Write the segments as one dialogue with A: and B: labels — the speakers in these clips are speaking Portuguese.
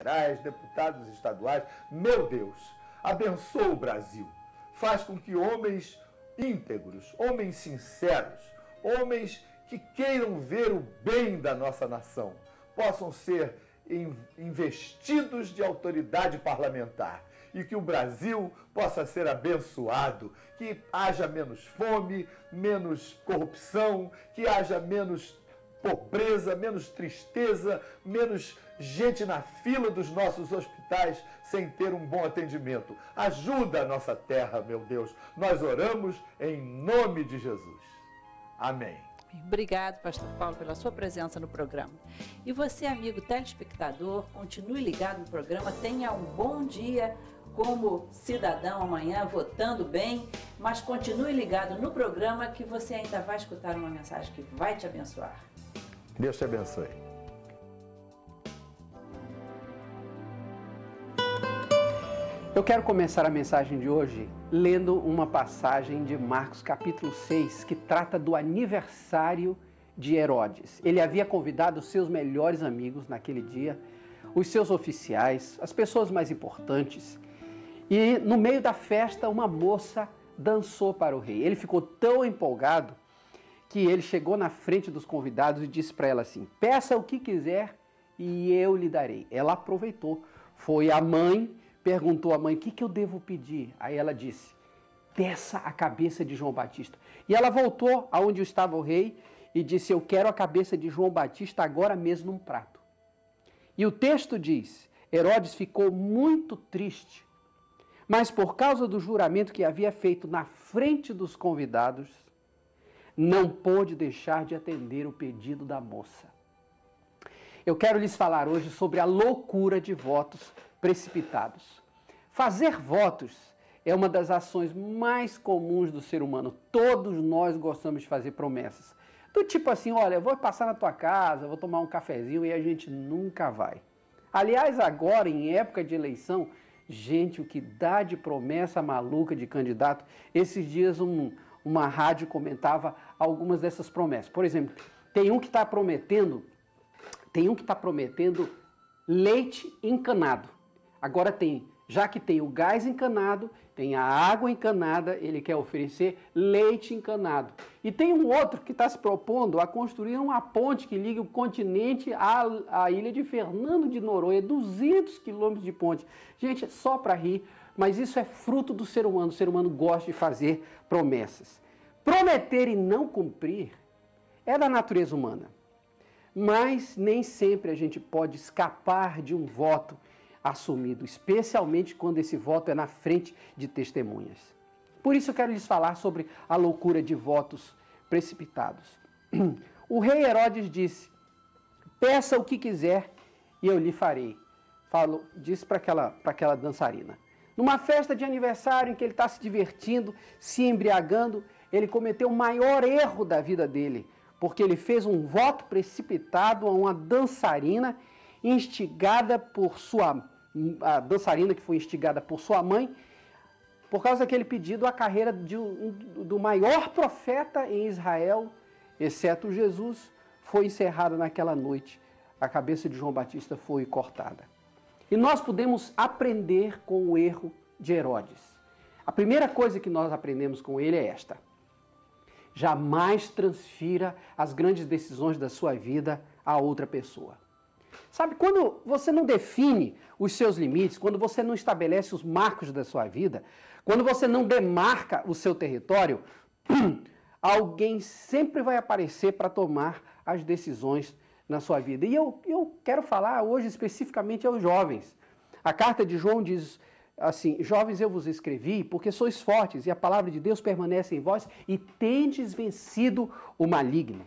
A: federais, deputados estaduais. Meu Deus, abençoa o Brasil. Faz com que homens íntegros, homens sinceros, homens que queiram ver o bem da nossa nação, possam ser investidos de autoridade parlamentar e que o Brasil possa ser abençoado, que haja menos fome, menos corrupção, que haja menos pobreza, menos tristeza, menos gente na fila dos nossos hospitais sem ter um bom atendimento. Ajuda a nossa terra, meu Deus. Nós oramos em nome de Jesus. Amém.
B: Obrigado, pastor Paulo, pela sua presença no programa. E você, amigo telespectador, continue ligado no programa, tenha um bom dia como cidadão amanhã, votando bem, mas continue ligado no programa que você ainda vai escutar uma mensagem que vai te abençoar.
A: Deus te abençoe.
C: Eu quero começar a mensagem de hoje lendo uma passagem de Marcos capítulo 6, que trata do aniversário de Herodes. Ele havia convidado os seus melhores amigos naquele dia, os seus oficiais, as pessoas mais importantes. E no meio da festa, uma moça dançou para o rei. Ele ficou tão empolgado que ele chegou na frente dos convidados e disse para ela assim: peça o que quiser e eu lhe darei. Ela aproveitou, foi a mãe, perguntou à mãe: o que eu devo pedir? Aí ela disse: peça a cabeça de João Batista. E ela voltou aonde estava o rei e disse: eu quero a cabeça de João Batista agora mesmo num prato. E o texto diz: Herodes ficou muito triste, mas por causa do juramento que havia feito na frente dos convidados, não pôde deixar de atender o pedido da moça. Eu quero lhes falar hoje sobre a loucura de votos precipitados. Fazer votos é uma das ações mais comuns do ser humano. Todos nós gostamos de fazer promessas. Do tipo assim: olha, eu vou passar na tua casa, vou tomar um cafezinho, e a gente nunca vai. Aliás, agora, em época de eleição, gente, o que dá de promessa maluca de candidato. Esses dias uma rádio comentava algumas dessas promessas. Por exemplo, tem um que está prometendo leite encanado. Agora já que tem o gás encanado, tem a água encanada, ele quer oferecer leite encanado. E tem um outro que está se propondo a construir uma ponte que liga o continente à ilha de Fernando de Noronha, 200 quilômetros de ponte. Gente, é só para rir, mas isso é fruto do ser humano. O ser humano gosta de fazer promessas. Prometer e não cumprir é da natureza humana. Mas nem sempre a gente pode escapar de um voto assumido, especialmente quando esse voto é na frente de testemunhas. Por isso eu quero lhes falar sobre a loucura de votos precipitados. O rei Herodes disse: peça o que quiser e eu lhe farei. Disse para aquela dançarina. Numa festa de aniversário em que ele está se divertindo, se embriagando, ele cometeu o maior erro da vida dele, porque ele fez um voto precipitado a uma dançarina instigada por a dançarina que foi instigada por sua mãe. Por causa daquele pedido, a carreira do maior profeta em Israel, exceto Jesus, foi encerrada naquela noite. A cabeça de João Batista foi cortada. E nós podemos aprender com o erro de Herodes. A primeira coisa que nós aprendemos com ele é esta: jamais transfira as grandes decisões da sua vida a outra pessoa. Sabe, quando você não define os seus limites, quando você não estabelece os marcos da sua vida, quando você não demarca o seu território, alguém sempre vai aparecer para tomar as decisões na sua vida. E eu quero falar hoje especificamente aos jovens. A carta de João diz assim: jovens, eu vos escrevi porque sois fortes e a palavra de Deus permanece em vós e tendes vencido o maligno.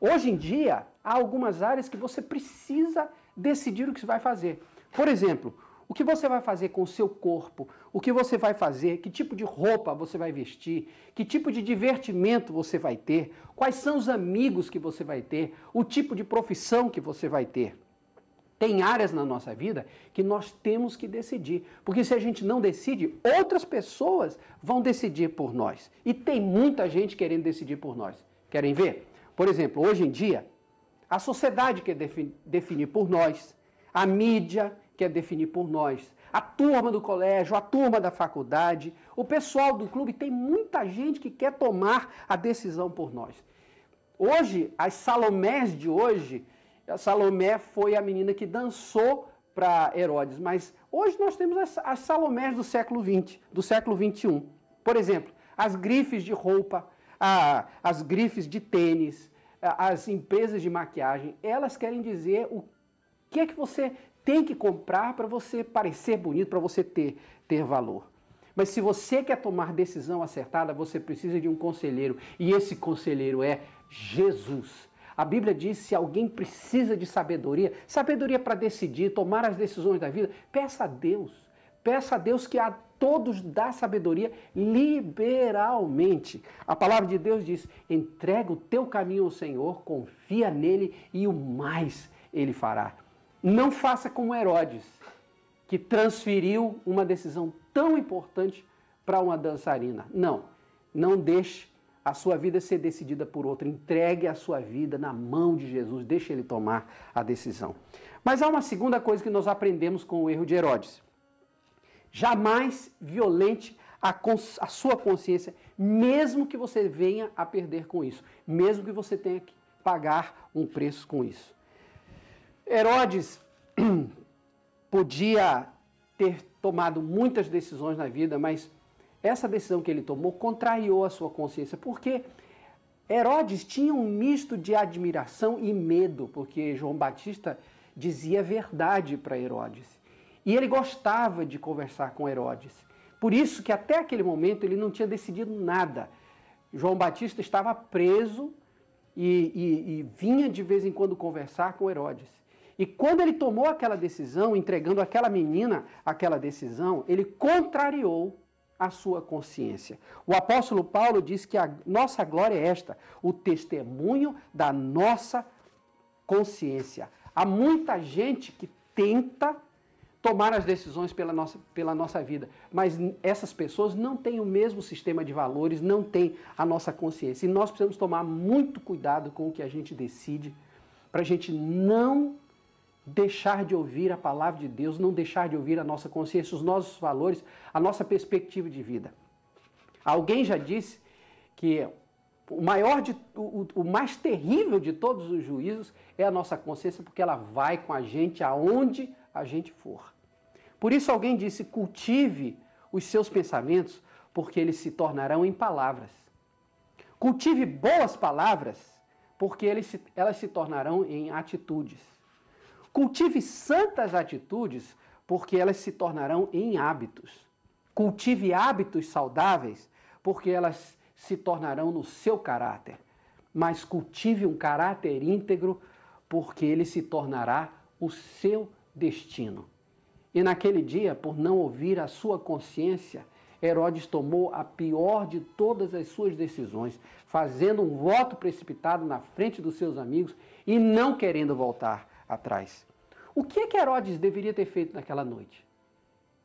C: Hoje em dia, há algumas áreas que você precisa decidir o que você vai fazer. Por exemplo, o que você vai fazer com o seu corpo, o que você vai fazer, que tipo de roupa você vai vestir, que tipo de divertimento você vai ter, quais são os amigos que você vai ter, o tipo de profissão que você vai ter. Tem áreas na nossa vida que nós temos que decidir, porque se a gente não decide, outras pessoas vão decidir por nós. E tem muita gente querendo decidir por nós. Querem ver? Por exemplo, hoje em dia, a sociedade quer definir por nós, a mídia quer definir por nós. A turma do colégio, a turma da faculdade, o pessoal do clube, tem muita gente que quer tomar a decisão por nós. Hoje, as Salomés de hoje, a Salomé foi a menina que dançou para Herodes, mas hoje nós temos as Salomés do século XX, do século XXI. Por exemplo, as grifes de roupa, as grifes de tênis, as empresas de maquiagem, elas querem dizer o que é que você tem que comprar para você parecer bonito, para você ter valor. Mas se você quer tomar decisão acertada, você precisa de um conselheiro, e esse conselheiro é Jesus. A Bíblia diz, se alguém precisa de sabedoria para decidir, tomar as decisões da vida, peça a Deus que a todos dá sabedoria liberalmente. A palavra de Deus diz, entrega o teu caminho ao Senhor, confia nele e o mais ele fará. Não faça como Herodes, que transferiu uma decisão tão importante para uma dançarina. Não deixe a sua vida ser decidida por outro. Entregue a sua vida na mão de Jesus, deixe ele tomar a decisão. Mas há uma segunda coisa que nós aprendemos com o erro de Herodes. Jamais violente a sua consciência, mesmo que você venha a perder com isso, mesmo que você tenha que pagar um preço com isso. Herodes podia ter tomado muitas decisões na vida, mas essa decisão que ele tomou contrariou a sua consciência, porque Herodes tinha um misto de admiração e medo, porque João Batista dizia a verdade para Herodes. E ele gostava de conversar com Herodes. Por isso que até aquele momento ele não tinha decidido nada. João Batista estava preso e vinha de vez em quando conversar com Herodes. E quando ele tomou aquela decisão, entregando aquela menina aquela decisão, ele contrariou a sua consciência. O apóstolo Paulo diz que a nossa glória é esta, o testemunho da nossa consciência. Há muita gente que tenta tomar as decisões pela nossa vida, mas essas pessoas não têm o mesmo sistema de valores, não têm a nossa consciência. E nós precisamos tomar muito cuidado com o que a gente decide, para a gente não deixar de ouvir a palavra de Deus, não deixar de ouvir a nossa consciência, os nossos valores, a nossa perspectiva de vida. Alguém já disse que o mais terrível de todos os juízos é a nossa consciência, porque ela vai com a gente aonde a gente for. Por isso alguém disse, cultive os seus pensamentos, porque eles se tornarão em palavras. Cultive boas palavras, porque elas se tornarão em atitudes. Cultive santas atitudes, porque elas se tornarão em hábitos. Cultive hábitos saudáveis, porque elas se tornarão no seu caráter. Mas cultive um caráter íntegro, porque ele se tornará o seu destino. E naquele dia, por não ouvir a sua consciência, Herodes tomou a pior de todas as suas decisões, fazendo um voto precipitado na frente dos seus amigos e não querendo voltar atrás. O que é que Herodes deveria ter feito naquela noite?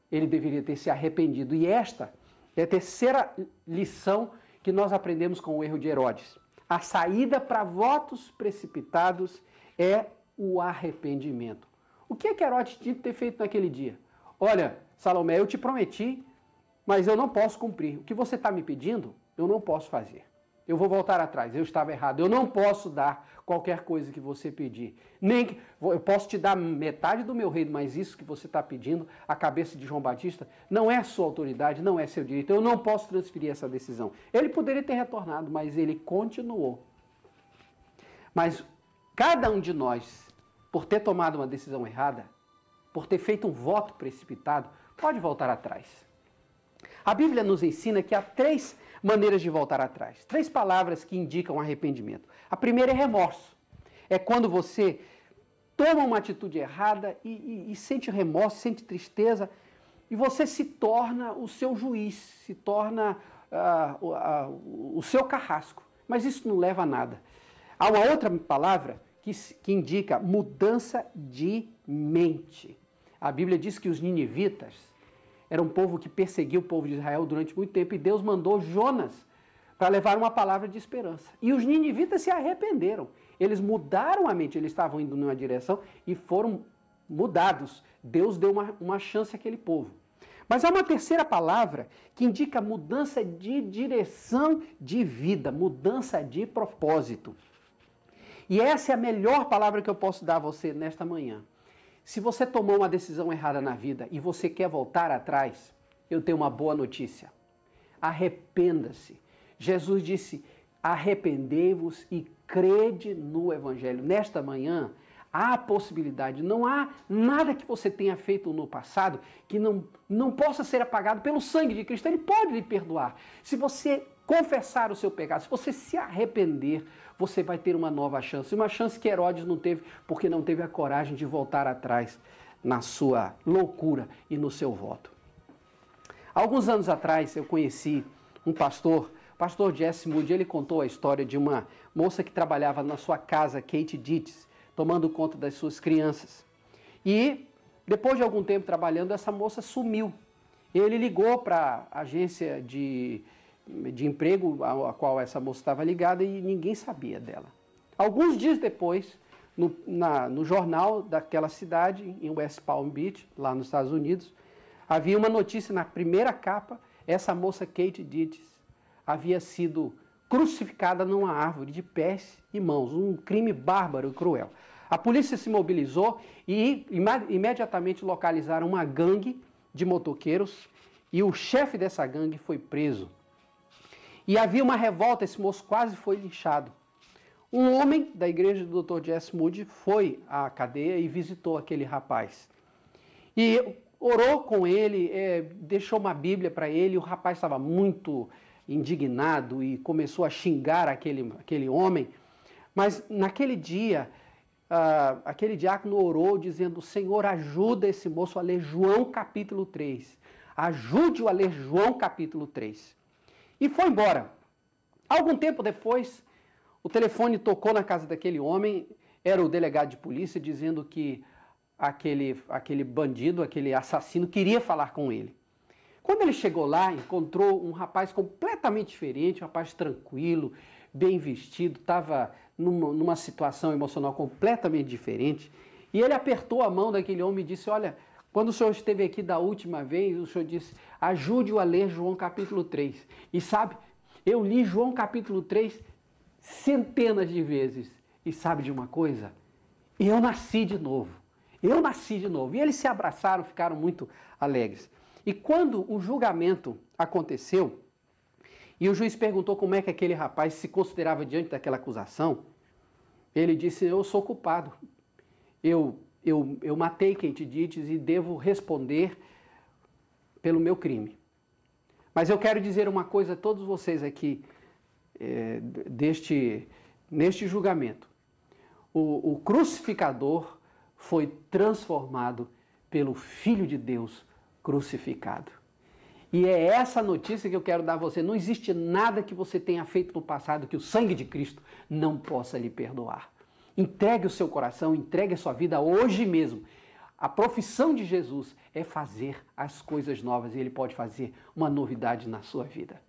C: Ele deveria ter se arrependido. E esta é a terceira lição que nós aprendemos com o erro de Herodes. A saída para votos precipitados é o arrependimento. O que é que Herodes tinha que ter feito naquele dia? Olha, Salomé, eu te prometi, mas eu não posso cumprir. O que você está me pedindo, eu não posso fazer. Eu vou voltar atrás, eu estava errado. Eu não posso dar qualquer coisa que você pedir. Eu posso te dar metade do meu reino, mas isso que você está pedindo, a cabeça de João Batista, não é sua autoridade, não é seu direito. Eu não posso transferir essa decisão. Ele poderia ter retornado, mas ele continuou. Mas cada um de nós, por ter tomado uma decisão errada, por ter feito um voto precipitado, pode voltar atrás. A Bíblia nos ensina que há 3 maneiras de voltar atrás. 3 palavras que indicam arrependimento. A primeira é remorso. É quando você toma uma atitude errada e sente remorso, sente tristeza, e você se torna o seu juiz, se torna o seu carrasco. Mas isso não leva a nada. Há uma outra palavra que indica mudança de mente. A Bíblia diz que os ninivitas era um povo que perseguiu o povo de Israel durante muito tempo, e Deus mandou Jonas para levar uma palavra de esperança. E os ninivitas se arrependeram. Eles mudaram a mente, eles estavam indo numa direção e foram mudados. Deus deu uma chance àquele povo. Mas há uma terceira palavra que indica mudança de direção de vida, mudança de propósito. E essa é a melhor palavra que eu posso dar a você nesta manhã. Se você tomou uma decisão errada na vida e você quer voltar atrás, eu tenho uma boa notícia. Arrependa-se. Jesus disse, arrependei-vos e crede no Evangelho. Nesta manhã, há a possibilidade, não há nada que você tenha feito no passado que não possa ser apagado pelo sangue de Cristo. Ele pode lhe perdoar. Se você confessar o seu pecado, se você se arrepender, você vai ter uma nova chance. Uma chance que Herodes não teve, porque não teve a coragem de voltar atrás na sua loucura e no seu voto. Alguns anos atrás, eu conheci um pastor, o pastor Jesse Moody. Ele contou a história de uma moça que trabalhava na sua casa, Kate Dietz, tomando conta das suas crianças. E, depois de algum tempo trabalhando, essa moça sumiu. Ele ligou para a agência de emprego a qual essa moça estava ligada e ninguém sabia dela. Alguns dias depois, no jornal daquela cidade, em West Palm Beach, lá nos Estados Unidos, havia uma notícia na primeira capa: essa moça Kate Dietz havia sido crucificada numa árvore de pés e mãos, um crime bárbaro e cruel. A polícia se mobilizou e imediatamente localizaram uma gangue de motoqueiros e o chefe dessa gangue foi preso. E havia uma revolta, esse moço quase foi linchado. Um homem da igreja do Dr. Jesse Moody foi à cadeia e visitou aquele rapaz. E orou com ele, deixou uma Bíblia para ele. O rapaz estava muito indignado e começou a xingar aquele homem. Mas naquele dia, aquele diácono orou dizendo: Senhor, ajuda esse moço a ler João capítulo 3. Ajude-o a ler João capítulo 3. E foi embora. Algum tempo depois, o telefone tocou na casa daquele homem. Era o delegado de polícia dizendo que aquele bandido, aquele assassino, queria falar com ele. Quando ele chegou lá, encontrou um rapaz completamente diferente, um rapaz tranquilo, bem vestido, estava numa situação emocional completamente diferente. E ele apertou a mão daquele homem e disse: olha, quando o senhor esteve aqui da última vez, o senhor disse, ajude-o a ler João capítulo 3. E sabe, eu li João capítulo 3 centenas de vezes. E sabe de uma coisa? Eu nasci de novo. Eu nasci de novo. E eles se abraçaram, ficaram muito alegres. E quando o julgamento aconteceu, e o juiz perguntou como é que aquele rapaz se considerava diante daquela acusação, ele disse: eu sou culpado. Eu matei Kate Dietz e devo responder pelo meu crime. Mas eu quero dizer uma coisa a todos vocês aqui, neste julgamento. O crucificador foi transformado pelo Filho de Deus crucificado. E é essa notícia que eu quero dar a você. Não existe nada que você tenha feito no passado que o sangue de Cristo não possa lhe perdoar. Entregue o seu coração, entregue a sua vida hoje mesmo. A profissão de Jesus é fazer as coisas novas e Ele pode fazer uma novidade na sua vida.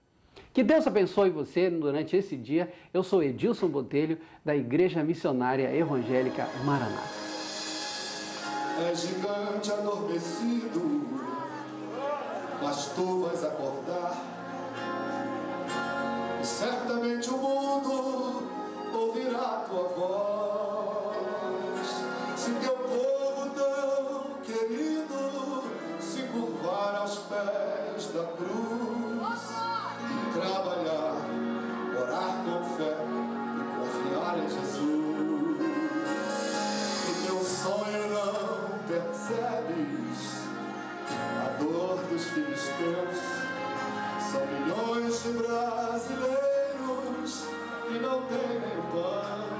C: Que Deus abençoe você durante esse dia. Eu sou Edilson Botelho, da Igreja Missionária Evangélica Maranata.
D: É gigante adormecido, mas tu vais acordar. E certamente o mundo ouvirá tua voz. Se teu povo tão querido se curvar aos pés da cruz, e trabalhar, orar com fé e confiar em Jesus. E teu sonho não percebes a dor dos filisteus. São milhões de brasileiros que não têm nem pão.